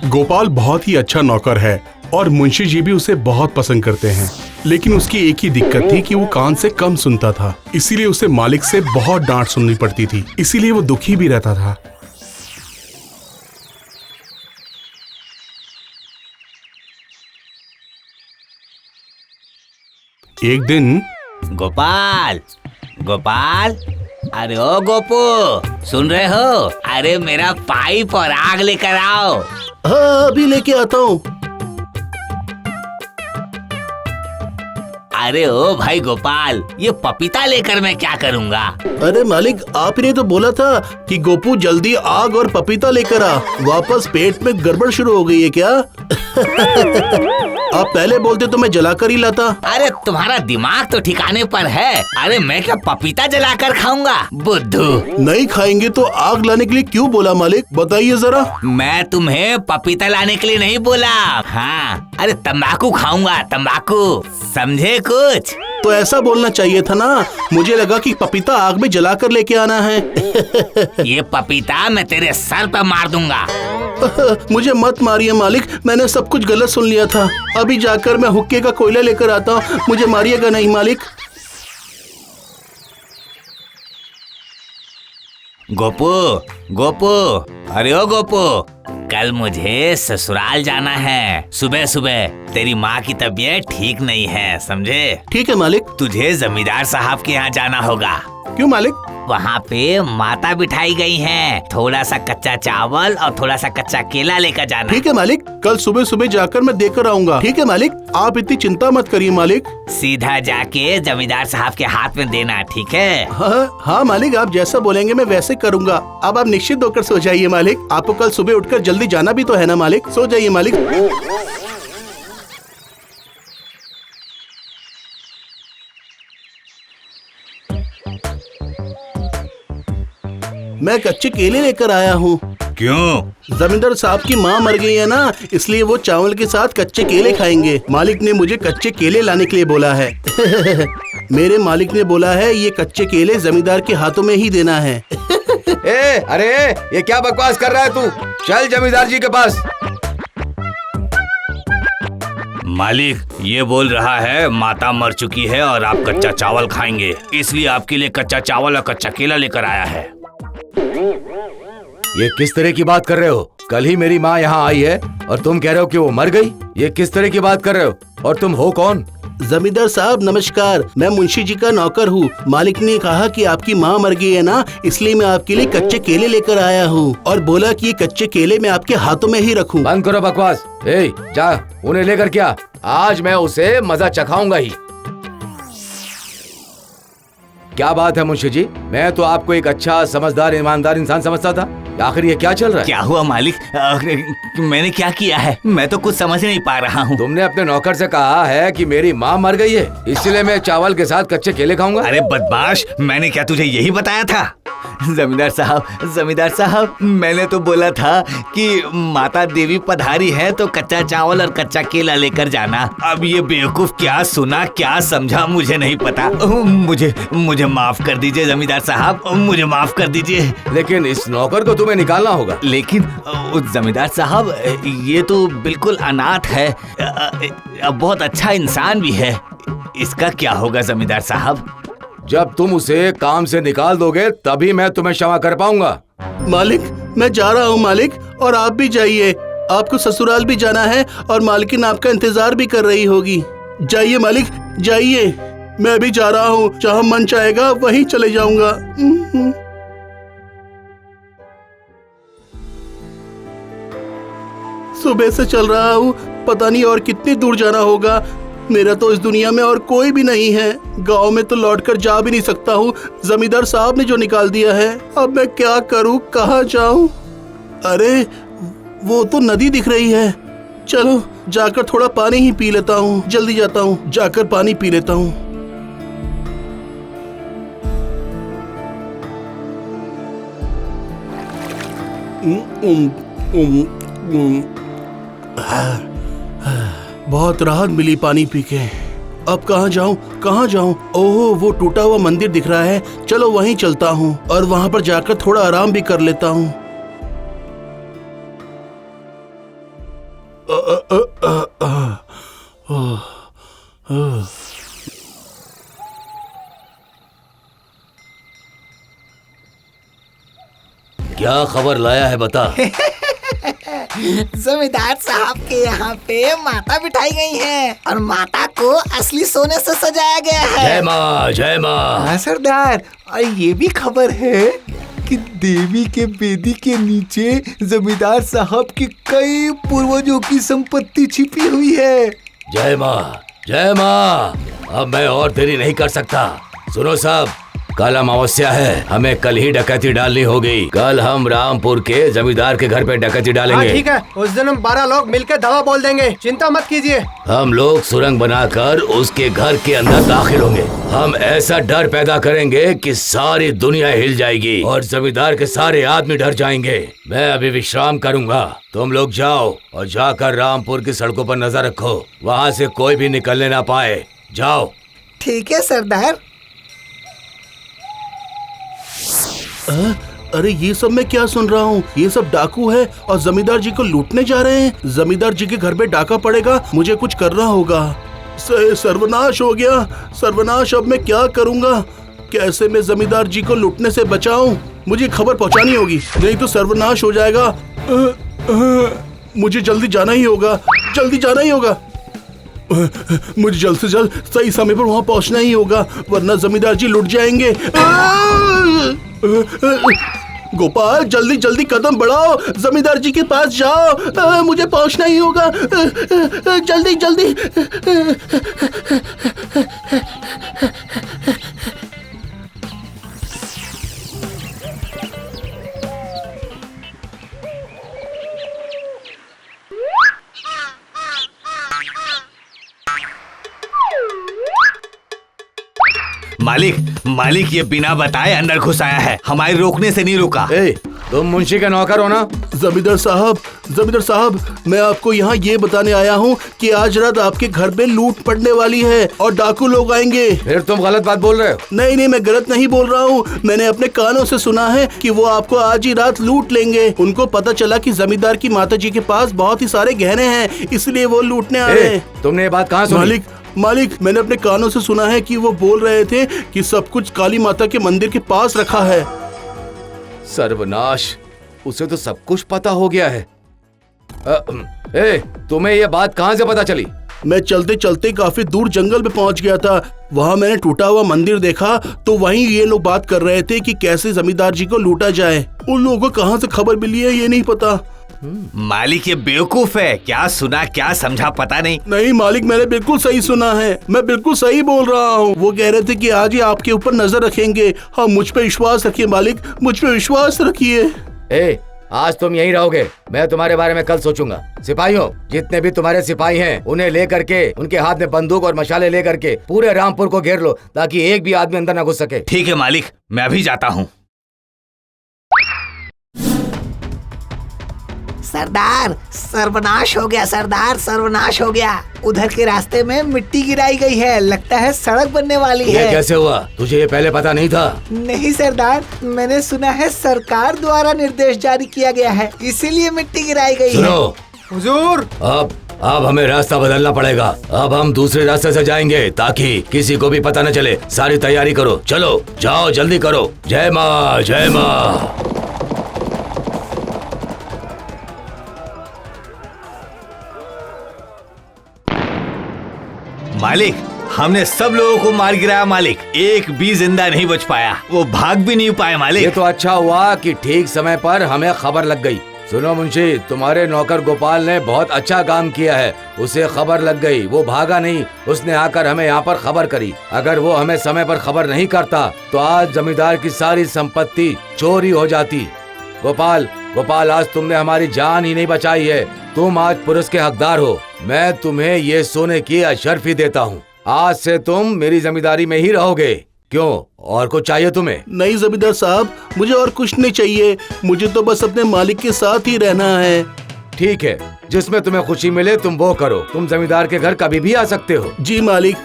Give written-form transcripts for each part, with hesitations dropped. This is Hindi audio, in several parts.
गोपाल बहुत ही अच्छा नौकर है और मुंशी जी भी उसे बहुत पसंद करते हैं, लेकिन उसकी एक ही दिक्कत थी कि वो कान से कम सुनता था, इसीलिए उसे मालिक से बहुत डांट सुननी पड़ती थी, इसीलिए वो दुखी भी रहता था। एक दिन गोपाल, गोपाल, अरे ओ गोपू, सुन रहे हो? अरे मेरा पाइप और आग लेकर आओ। हाँ, अभी लेके आता हूँ। अरे ओ भाई गोपाल, ये पपीता लेकर मैं क्या करूँगा? अरे मालिक, आपने तो बोला था कि गोपू जल्दी आग और पपीता लेकर आ। वापस पेट में गड़बड़ शुरू हो गई है क्या? आप पहले बोलते तो मैं जलाकर ही लाता। अरे तुम्हारा दिमाग तो ठिकाने पर है। अरे मैं क्या पपीता जलाकर खाऊंगा, बुद्धू? नहीं खाएंगे तो आग लाने के लिए क्यों बोला मालिक, बताइए जरा। मैं तुम्हें पपीता लाने के लिए नहीं बोला। हाँ, अरे तंबाकू खाऊंगा, तंबाकू, समझे कुछ? तो ऐसा बोलना चाहिए था ना, मुझे लगा कि पपीता आग में जलाकर लेके आना है। ये पपीता मैं तेरे सर पर मार दूंगा। मुझे मत मारिए मालिक, मैंने सब कुछ गलत सुन लिया था। अभी जाकर मैं हुक्के का कोयला लेकर आता हूँ, मुझे मारिएगा नहीं मालिक। गोपू, गोपू, अरे ओ गोपू, कल मुझे ससुराल जाना है। सुबह सुबह तेरी माँ की तबीयत ठीक नहीं है, समझे? ठीक है मालिक। तुझे जमींदार साहब के यहाँ जाना होगा। क्यों मालिक? वहाँ पे माता बिठाई गई है। थोड़ा सा कच्चा चावल और थोड़ा सा कच्चा केला लेकर जाना। ठीक है मालिक, कल सुबह सुबह जाकर मैं देकर आऊँगा। ठीक है मालिक, आप इतनी चिंता मत करिए मालिक। सीधा जाके जमींदार साहब के हाथ में देना, ठीक है? हाँ मालिक, आप जैसा बोलेंगे मैं वैसे करूँगा। अब आप निश्चित होकर सो जाइए मालिक। आपको कल सुबह उठकर जल्दी जाना भी तो है ना मालिक, सो जाइए मालिक। मैं कच्चे केले लेकर आया हूँ। क्यों? जमींदार साहब की माँ मर गई है ना, इसलिए वो चावल के साथ कच्चे केले खाएंगे। मालिक ने मुझे कच्चे केले लाने के लिए बोला है। मेरे मालिक ने बोला है ये कच्चे केले जमींदार के हाथों में ही देना है। अरे ये क्या बकवास कर रहा है तू? चल जमींदार जी के पास। मालिक ये बोल रहा है माता मर चुकी है और आप कच्चा चावल खाएंगे, इसलिए आपके लिए कच्चा चावल और कच्चा केला लेकर आया है। ये किस तरह की बात कर रहे हो? कल ही मेरी माँ यहाँ आई है और तुम कह रहे हो कि वो मर गई। ये किस तरह की बात कर रहे हो? और तुम हो कौन? जमींदार साहब नमस्कार, मैं मुंशी जी का नौकर हूँ। मालिक ने कहा कि आपकी माँ मर गई है ना, इसलिए मैं आपके लिए कच्चे केले लेकर आया हूँ और बोला कि ये कच्चे केले मैं आपके हाथों में ही रखूँ। बंद करो बकवास। जा उन्हें लेकर क्या, आज मैं उसे मजा चखाऊंगा ही। क्या बात है मुंशी जी, मैं तो आपको एक अच्छा समझदार ईमानदार इंसान समझता था। आखिर ये क्या चल रहा है? क्या हुआ मालिक? मैंने क्या किया है? मैं तो कुछ समझ नहीं पा रहा हूँ। तुमने अपने नौकर से कहा है कि मेरी माँ मर गई है, इसलिए मैं चावल के साथ कच्चे केले खाऊंगा। अरे बदमाश, मैंने क्या तुझे यही बताया था? जमींदार साहब, मैंने तो बोला था कि माता देवी पधारी है तो कच्चा चावल और कच्चा केला लेकर जाना। अब ये बेवकूफ क्या सुना क्या समझा मुझे नहीं पता। मुझे माफ कर दीजिए जमींदार साहब, मुझे माफ कर दीजिए। लेकिन इस नौकर को तुम्हें निकालना होगा। लेकिन जमींदार साहब, ये तो बिल्कुल अनाथ है, बहुत अच्छा इंसान भी है, इसका क्या होगा जमींदार साहब? जब तुम उसे काम से निकाल दोगे तभी मैं तुम्हें क्षमा कर पाऊंगा। मालिक मैं जा रहा हूँ मालिक, और आप भी जाइए। आपको ससुराल भी जाना है और मालकिन आपका इंतजार भी कर रही होगी। जाइए मालिक जाइए, मैं भी जा रहा हूँ, जहाँ मन चाहेगा वहीं चले जाऊंगा। सुबह से चल रहा हूँ, पता नहीं और कितनी दूर जाना होगा। मेरा तो इस दुनिया में और कोई भी नहीं है। गांव में तो लौटकर जा भी नहीं सकता हूँ, जमींदार साहब ने जो निकाल दिया है। अब मैं क्या करूँ, कहाँ जाऊँ? अरे वो तो नदी दिख रही है, चलो जाकर थोड़ा पानी ही पी लेता हूँ। जल्दी जाता हूँ, जाकर पानी पी लेता हूँ। बहुत राहत मिली पानी पी के। अब कहाँ जाऊँ? ओह वो टूटा हुआ मंदिर दिख रहा है, चलो वहीं चलता हूँ और वहाँ पर जाकर थोड़ा आराम भी कर लेता हूँ। क्या खबर लाया है बता। जमींदार साहब के यहाँ पे माता बिठाई गई है और माता को असली सोने से सजाया गया है। जय माँ, जय माँ। हाँ सरदार, और ये भी खबर है कि देवी के बेदी के नीचे जमींदार साहब की कई पूर्वजों की संपत्ति छिपी हुई है। जय माँ, जय माँ। अब मैं और देरी नहीं कर सकता। सुनो सब, कल अमावस्या है, हमें कल ही डकैती डालनी होगी। कल हम रामपुर के जमींदार के घर पे डकैती डालेंगे। ठीक है, उस दिन हम 12 लोग मिलकर दवा बोल देंगे, चिंता मत कीजिए। हम लोग सुरंग बनाकर उसके घर के अंदर दाखिल होंगे। हम ऐसा डर पैदा करेंगे कि सारी दुनिया हिल जाएगी और जमींदार के सारे आदमी डर जाएंगे। मैं अभी विश्राम करूंगा, तुम लोग जाओ और जाकर रामपुर की सड़कों पर नजर रखो, वहाँ से कोई भी निकलने ना पाए। जाओ। ठीक है सरदार। अरे ये सब मैं क्या सुन रहा हूँ? ये सब डाकू है और जमींदार जी को लूटने जा रहे हैं। जमींदार जी के घर पे डाका पड़ेगा, मुझे कुछ करना होगा। सर्वनाश हो गया, सर्वनाश। अब मैं क्या करूँगा? कैसे मैं जमींदार जी को लूटने से बचाऊं? मुझे खबर पहुंचानी होगी, नहीं तो सर्वनाश हो जाएगा। मुझे जल्दी जाना ही होगा, जल्दी जाना ही होगा। मुझे जल्द से जल्द सही समय पर वहां पहुंचना ही होगा, वरना जमींदार जी लुट जाएंगे। गोपाल, जल्दी जल्दी कदम बढ़ाओ, जमींदार जी के पास जाओ। मुझे पहुंचना ही होगा, जल्दी जल्दी। मालिक ये बिना बताए अंदर घुस आया है, हमारे रोकने से नहीं रुका। तुम मुंशी का नौकर हो ना? जमींदार साहब, मैं आपको यहाँ ये बताने आया हूँ कि आज रात आपके घर में लूट पड़ने वाली है और डाकू लोग आएंगे। फिर तुम गलत बात बोल रहे हो। नहीं, मैं गलत नहीं बोल रहा हूँ। मैंने अपने कानों से सुना है कि वो आपको आज ही रात लूट लेंगे। उनको पता चला कि जमींदार की माता जी के पास बहुत ही सारे गहने हैं, इसलिए वो लूटने आ रहे हैं। तुमने ये बात कहाँ सुनी? मालिक, मैंने अपने कानों से सुना है कि वो बोल रहे थे कि सब कुछ काली माता के मंदिर के पास रखा है। सर्वनाश, उसे तो सब कुछ पता हो गया है। तुम्हें ये बात कहाँ से पता चली? मैं चलते चलते काफी दूर जंगल में पहुंच गया था, वहाँ मैंने टूटा हुआ मंदिर देखा, तो वहीं ये लोग बात कर रहे थे कि कैसे जमींदार जी को लूटा जाए। उन लोगों को कहाँ से खबर मिली है ये नहीं पता। मालिक ये बेवकूफ है, क्या सुना क्या समझा पता नहीं। नहीं मालिक, मैंने बिल्कुल सही सुना है, मैं बिल्कुल सही बोल रहा हूँ। वो कह रहे थे कि आज ही आपके ऊपर नजर रखेंगे। हाँ, मुझ पे विश्वास रखिए मालिक, मुझ पे विश्वास रखिए। आज तुम यहीं रहोगे, मैं तुम्हारे बारे में कल सोचूंगा। सिपाहियों, जितने भी तुम्हारे सिपाही हैं, उन्हें लेकर के, उनके हाथ में बंदूक और मशाले लेकर के पूरे रामपुर को घेर लो, ताकि एक भी आदमी अंदर न घुस सके। ठीक है मालिक, मैं अभी जाता हूँ। सरदार, सर्वनाश हो गया सरदार, सर्वनाश हो गया। उधर के रास्ते में मिट्टी गिराई गई है, लगता है सड़क बनने वाली है। ये कैसे हुआ? तुझे ये पहले पता नहीं था? नहीं सरदार, मैंने सुना है सरकार द्वारा निर्देश जारी किया गया है, इसीलिए मिट्टी गिराई गई है। सुनो हुजूर, अब हमें रास्ता बदलना पड़ेगा। अब हम दूसरे रास्ते से जाएंगे ताकि किसी को भी पता न चले। सारी तैयारी करो, चलो जाओ, जल्दी करो। जय माँ, जय माँ। मालिक, हमने सब लोगों को मार गिराया मालिक, एक भी जिंदा नहीं बच पाया, वो भाग भी नहीं पाए मालिक। ये तो अच्छा हुआ कि ठीक समय पर हमें खबर लग गई। सुनो मुंशी, तुम्हारे नौकर गोपाल ने बहुत अच्छा काम किया है, उसे खबर लग गई, वो भागा नहीं, उसने आकर हमें यहाँ पर खबर करी। अगर वो हमें समय पर खबर नहीं करता तो आज जमींदार की सारी संपत्ति चोरी हो जाती। गोपाल, आज तुमने हमारी जान ही नहीं बचाई है, तुम आज पुरस्कार के हकदार हो। मैं तुम्हें ये सोने की अशर्फी देता हूँ। आज से तुम मेरी जमींदारी में ही रहोगे। क्यों, और कुछ चाहिए तुम्हें? नहीं जमींदार साहब, मुझे और कुछ नहीं चाहिए, मुझे तो बस अपने मालिक के साथ ही रहना है। ठीक है, जिसमें तुम्हें खुशी मिले तुम वो करो। तुम जमींदार के घर कभी भी आ सकते हो। जी मालिक।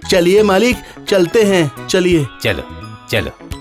चलिए मालिक, चलते हैं, चलिए। चलो चलो।